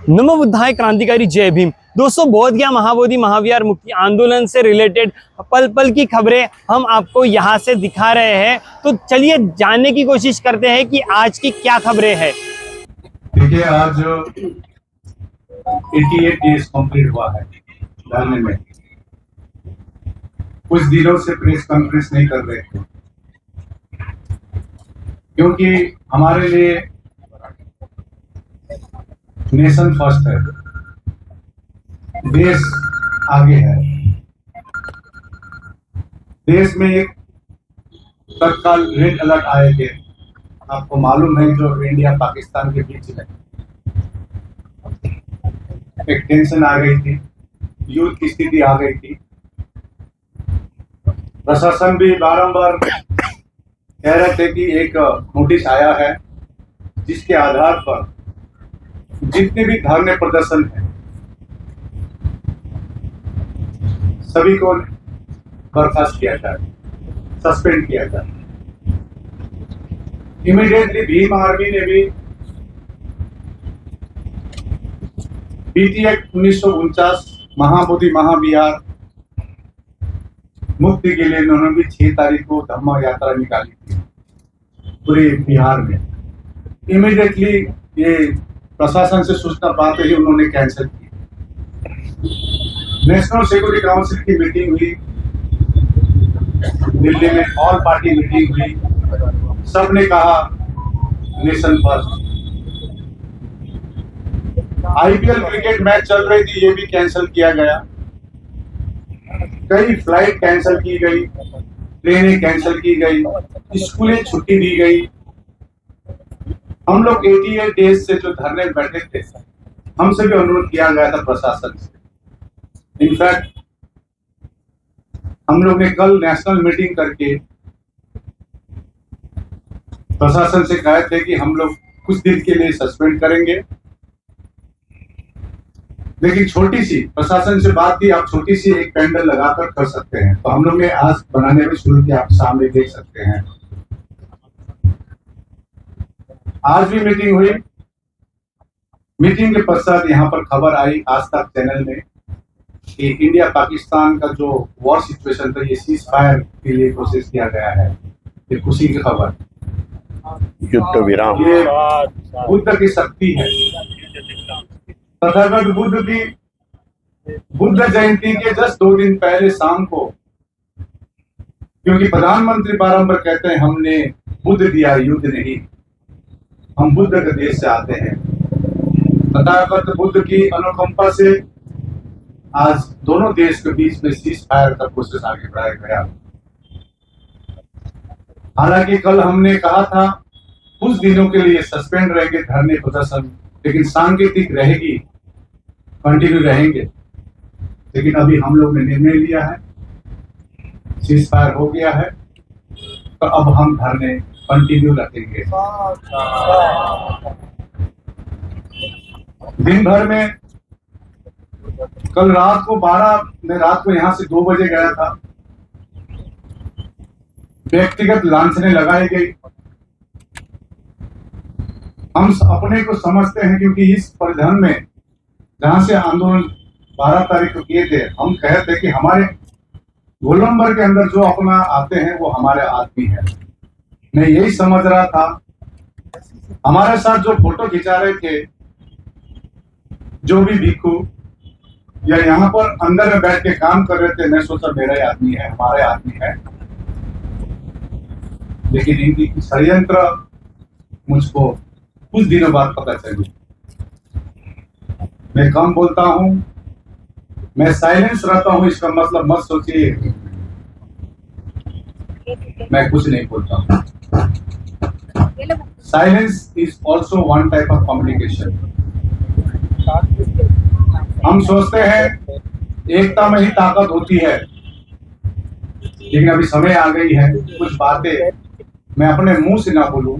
नमो बुद्धाय क्रांतिकारी जय भीम। दोस्तों, बोध गया महाबोधि महाविहार मुक्ति आंदोलन से रिलेटेड पल पल की खबरें हम आपको यहाँ से दिखा रहे हैं। तो चलिए जानने की कोशिश करते हैं कि आज की क्या खबरें हैं। देखिए, आज 88 डेज कंप्लीट हुआ है धरने में। कुछ दिनों से प्रेस कॉन्फ्रेंस नहीं कर रहे थे क्योंकि हमारे लिए नेशन फर्स्ट है, देश आगे है। देश में एक तत्काल रेड अलर्ट आए थे, आपको मालूम है, जो इंडिया पाकिस्तान के बीच में एक टेंशन आ गई थी, युद्ध की स्थिति आ गई थी। प्रशासन भी बारंबार कह रहे थे कि एक नोटिस आया है जिसके आधार पर जितने भी धरने प्रदर्शन है सभी को बर्खास्त किया जाए, सस्पेंड किया जाए। इमीडिएटली भीम आर्मी ने भी बीटी एक्ट 1949 महाबोधि महाविहार मुक्ति के लिए उन्होंने भी 6 तारीख को धम्मा यात्रा निकाली थी पूरे बिहार में। इमीडिएटली ये प्रशासन से सूचना पाते ही उन्होंने कैंसिल की। नेशनल सिक्योरिटी काउंसिल की मीटिंग हुई दिल्ली में, ऑल पार्टी मीटिंग हुई, सबने कहा nation first. IPL cricket match चल रही थी, ये भी कैंसिल किया गया। कई फ्लाइट कैंसिल की गई, ट्रेनें कैंसिल की गई, स्कूलें छुट्टी दी गई। हम लोग 88 डेज से जो धरने में बैठे थे, हमसे भी अनुरोध किया गया था प्रशासन से। इनफैक्ट हम लोग ने कल नेशनल मीटिंग करके प्रशासन से कहे थे कि हम लोग कुछ दिन के लिए सस्पेंड करेंगे, लेकिन छोटी सी प्रशासन से बात की, आप छोटी सी एक पेंडल लगाकर कर सकते हैं। तो हम लोग ने आज बनाने में शुरू किया, आप सामने देख सकते हैं। आज भी मीटिंग हुई। मीटिंग के पश्चात यहाँ पर खबर आई आज तक चैनल में कि इंडिया पाकिस्तान का जो वॉर सिचुएशन था, ये सीज फायर के लिए कोशिश किया गया है। ये खुशी की खबर, युद्ध विराम, ये बुद्ध की शक्ति है। तथागत बुद्ध की बुद्ध जयंती के जस्ट 2 दिन पहले शाम को, क्योंकि प्रधानमंत्री बारंबार कहते हैं हमने बुद्ध दिया, युद्ध नहीं, हम बुद्ध के देश से आते हैं। तथागत बुद्ध की अनुकंपा से आज दोनों देश के बीच में सीज फायर का प्रोसेस आगे बढ़ाया गया। हालांकि कल हमने कहा था कुछ दिनों के लिए सस्पेंड रहेंगे धरने प्रदर्शन, लेकिन सांकेतिक रहेगी, कंटिन्यू रहेंगे। लेकिन अभी हम लोग ने निर्णय लिया है, सीज फायर हो गया है, तो अब हम धरने कंटिन्यू रखेंगे। दिन भर में कल रात को 12 मैं रात को यहां से 2 बजे गया था। व्यक्तिगत लांछनें लगाई गई। हम अपने को समझते हैं, क्योंकि इस परिधान में जहां से आंदोलन 12 तारीख को किए थे, हम कहते थे कि हमारे गोलंबर के अंदर जो अपना आते हैं वो हमारे आदमी है। मैं यही समझ रहा था। हमारे साथ जो फोटो खिंचा रहे थे, जो भी भिक्षु या यहाँ पर अंदर में बैठ के काम कर रहे थे, मैं सोचा मेरा आदमी है, हमारे आदमी है। लेकिन इनकी षड्यंत्र मुझको कुछ दिनों बाद पता चली। मैं कम बोलता हूं, मैं साइलेंस रहता हूं, इसका मतलब मत सोचिए मैं कुछ नहीं बोलता हूं। Silence is also one type of communication. हम सोचते हैं एकता में ही ताकत होती है, लेकिन अभी समय आ गई है कुछ बातें मैं अपने मुंह से ना बोलूं।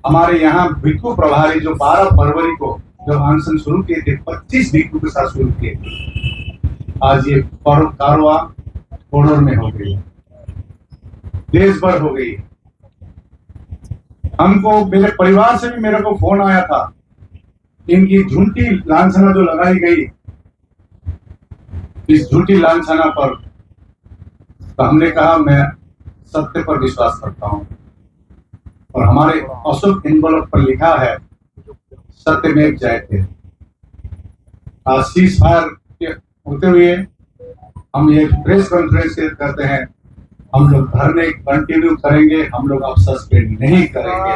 हमारे यहाँ भिक्षु प्रभारी जो 12 फरवरी को जब अनशन शुरू किए थे, 25 भिक्षु के साथ शुरू किए थे, आज ये कारवा कोडोर में हो गई, देश भर हो गई। हमको, मेरे परिवार से भी मेरे को फोन आया था इनकी झूठी लांछना जो लगाई गई, इस झूठी लांछना पर तो हमने कहा मैं सत्य पर विश्वास करता हूं, और हमारे अशोक एनवलप पर लिखा है सत्यमेव जयते। आज सीज फायर के होते हुए हम ये प्रेस कॉन्फ्रेंस करते हैं, हम लोग धरने कंटिन्यू करेंगे, हम लोग अब सस्पेंड नहीं करेंगे।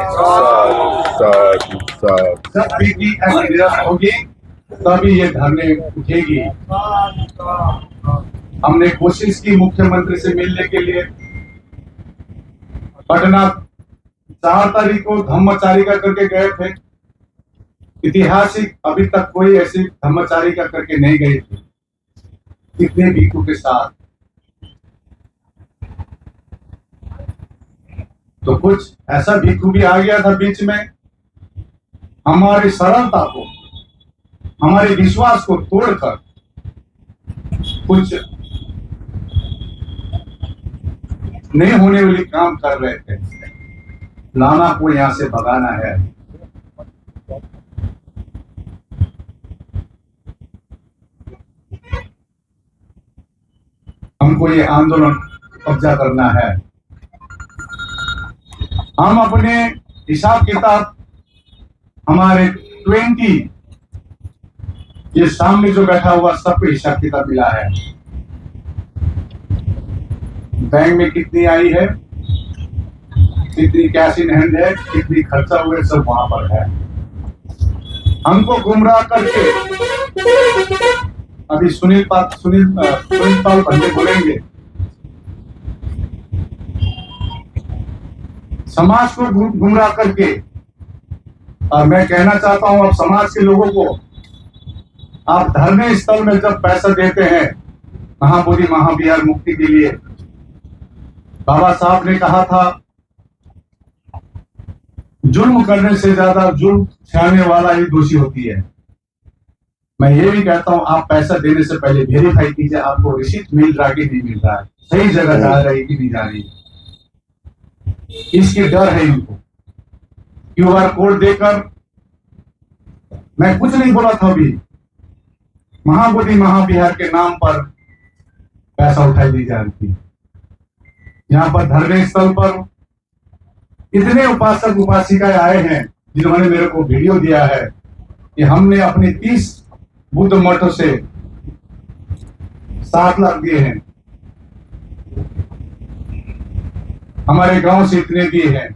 जब बीटी एक्ट होगी तभी ये धरने उठेगी। हमने कोशिश की मुख्यमंत्री से मिलने के लिए, पटना 4 तारीख को धम्मचारिका करके गए थे, ऐतिहासिक अभी तक कोई ऐसी धम्मचारिका करके नहीं गई थी इतने भिक्षु के साथ। तो कुछ ऐसा भिक्षु भी आ गया था बीच में, हमारी सरलता को, हमारे विश्वास को तोड़कर कुछ नहीं होने वाली काम कर रहे थे। लाना को यहां से भगाना है। हमको ये आंदोलन कब्जा करना है। हम अपने हिसाब किताब, हमारे 20 ये सामने जो बैठा हुआ सबको हिसाब किताब मिला है। बैंक में कितनी आई है, कितनी कैश इन हैंड है, कितनी खर्चा हुए, सब वहां पर है। हमको गुमराह करके अभी सुनील पाल भंडे बोलेंगे, समाज को गुमराह करके। और मैं कहना चाहता हूं अब समाज के लोगों को, आप धरने स्थल में जब पैसा देते हैं महाबोधि महाविहार मुक्ति के लिए, बाबा साहब ने कहा था जुल्म करने से ज्यादा जुल्म सहने वाला ही दोषी होती है। मैं ये भी कहता हूं आप पैसा देने से पहले वेरीफाई कीजिए आपको रिसीट मिल रहा है कि नहीं मिल रहा है, सही जगह जा रही है कि नहीं जा रही है। इसके डर है इनको। QR कोड देकर, मैं कुछ नहीं बोला था अभी, महाबोधि महाविहार के नाम पर पैसा उठाई दी जा रही थी। यहाँ पर धरने स्थल पर इतने उपासक उपासिकाएं आए हैं जिन्होंने मेरे को वीडियो दिया है कि हमने अपने 30 बुद्ध मठों से 7 लाख दिए हैं, हमारे गांव से इतने दिए हैं,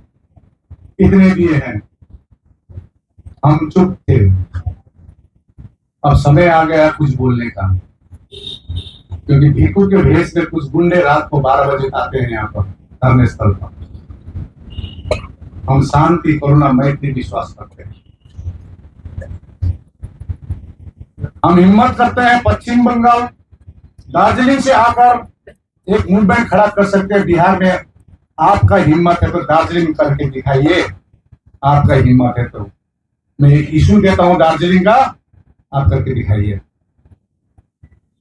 इतने दिए हैं। हम चुप थे। अब समय आ गया कुछ बोलने का, क्योंकि भिक्षु के भेष में कुछ गुंडे रात को 12 बजे आते हैं यहाँ पर धरने स्थल पर। हम शांति, करुणा, मैत्री विश्वास करते हैं। हम हिम्मत करते हैं पश्चिम बंगाल, दार्जिलिंग से आकर एक मूवमेंट खड़ा कर सकते हैं। बिहार में आपका हिम्मत है तो दार्जिलिंग करके दिखाइए, आपका हिम्मत है तो। मैं एक इशू देता हूं दार्जिलिंग का, आप करके दिखाइए।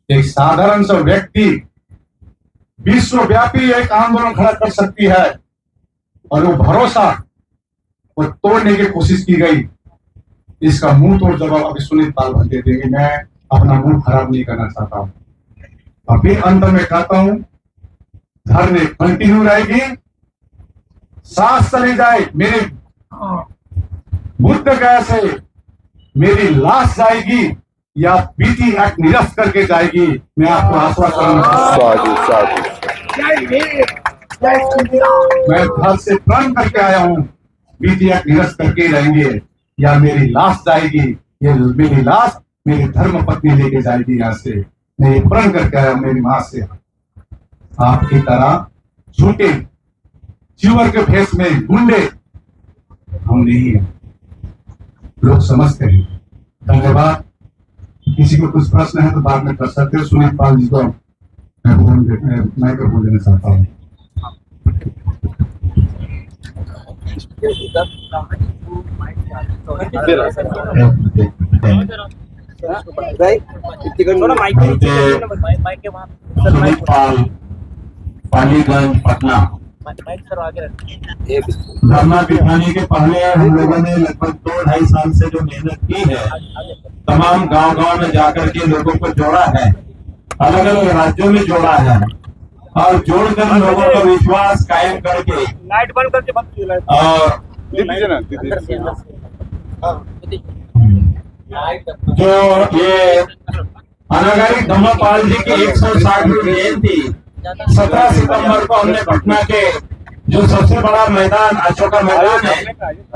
एक साधारण सा व्यक्ति विश्वव्यापी एक आंदोलन खड़ा कर सकती है, और वो भरोसा वो तोड़ने की कोशिश की गई। इसका मुंह तोड़ जवाब अभी सुनील पाल भंडे देंगे। मैं अपना मुंह खराब नहीं करना चाहता हूं। अभी अंत में कहता हूं, धरने कंटिन्यू रहेगी, सांस चली जाए मेरे बुद्ध गया से मेरी लाश जाएगी या बीटी एक्ट निरस्त करके जाएगी, मैं आपको आश्वासन मैं घर से प्रण करके आया हूं, बीटी एक्ट निरस्त करके रहेंगे या मेरी लाश जाएगी। ये मेरी लाश मेरी धर्म पत्नी लेके जाएगी यहाँ से। मैं ये प्रण करके आया मेरी मां से। आपकी तरह झूठे चिवर के फेस में गुंडे हम नहीं है, लोग समझते हैं। धन्यवाद। किसी को कुछ प्रश्न है तो बाद में कर सकते हो। सुनील पाल जी को मैं माइक्रोफोन देना चाहता हूँ। सुनील पाल, पालीगंज, पटना। धरना बिठाने के पहले हम लोगों ने लगभग 2-2.5 साल से जो मेहनत की है, तमाम गांव-गांव में जाकर के लोगों को जोड़ा है, अलग अलग राज्यों में जोड़ा है और जोड़कर लोगों का विश्वास कायम करके लाइट बंद करके और जो ये अनागारी धम्मपाल जी की 160वीं जयंती 17 सितंबर को हमने पटना के जो सबसे बड़ा मैदान अशोका मैदान है,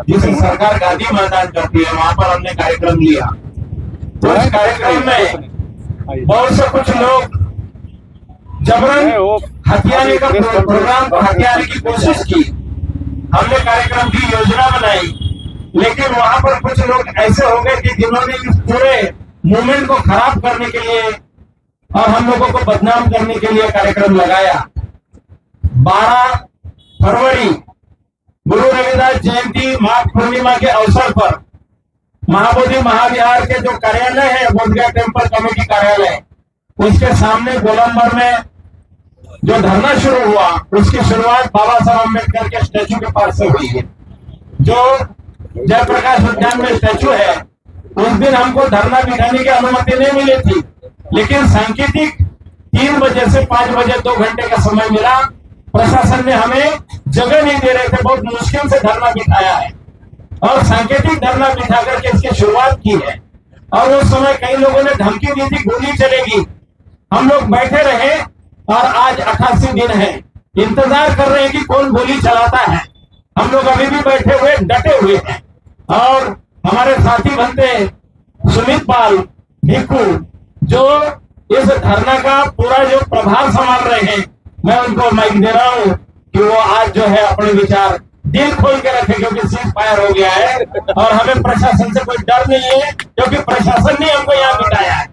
जिसे सरकार गांधी मैदान करती है, वहां पर हमने कार्यक्रम लिया। तो इस कार्यक्रम में बहुत से कुछ लोग जबरन हथियाने का प्रोग्राम को हथियाने की कोशिश की। हमने कार्यक्रम की योजना बनाई, लेकिन वहां पर कुछ लोग ऐसे हो गए कि जिन्होंने इस पूरे मूवमेंट को खराब करने के लिए और हम लोगों को बदनाम करने के लिए कार्यक्रम लगाया। 12 फरवरी गुरु रविदास जयंती माघ पूर्णिमा के अवसर पर महाबोधि महाविहार के जो कार्यालय है, बोधगया टेम्पल कमेटी कार्यालय, उसके सामने गोलंबर में जो धरना शुरू हुआ, उसकी शुरुआत बाबा साहब अम्बेडकर के स्टैचू के पास से हुई है। जो जयप्रकाश उद्यान में स्टैचू है, उस दिन हमको धरना बिठाने की अनुमति नहीं मिली थी, लेकिन सांकेतिक 3 बजे से 5 बजे 2 घंटे का समय मिला। प्रशासन ने हमें जगह नहीं दे रहे थे, बहुत मुश्किल से धरना बिठाया है और सांकेतिक धरना बिठा करके इसकी शुरुआत की है। और उस समय कई लोगों ने धमकी दी थी, गोली चलेगी। हम लोग बैठे रहे और आज 88 दिन है, इंतजार कर रहे हैं कि कौन गोली चलाता है। हम लोग अभी भी बैठे हुए डटे हुए हैं और हमारे साथी बनते सुमित पाल भिक्खू जो इस धरना का पूरा जो प्रभाव संभाल रहे हैं, मैं उनको माइक दे रहा हूँ कि वो आज जो है अपने विचार दिल खोल के रखे, क्योंकि सीज फायर हो गया है और हमें प्रशासन से कोई डर नहीं है, क्योंकि प्रशासन ने हमको यहाँ बिठाया है।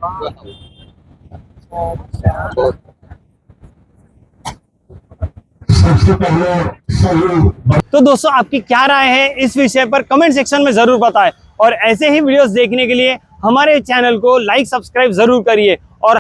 सबसे पहले तो दोस्तों, आपकी क्या राय है इस विषय पर कमेंट सेक्शन में जरूर बताएं और ऐसे ही वीडियोस देखने के लिए हमारे चैनल को लाइक सब्सक्राइब जरूर करिए। और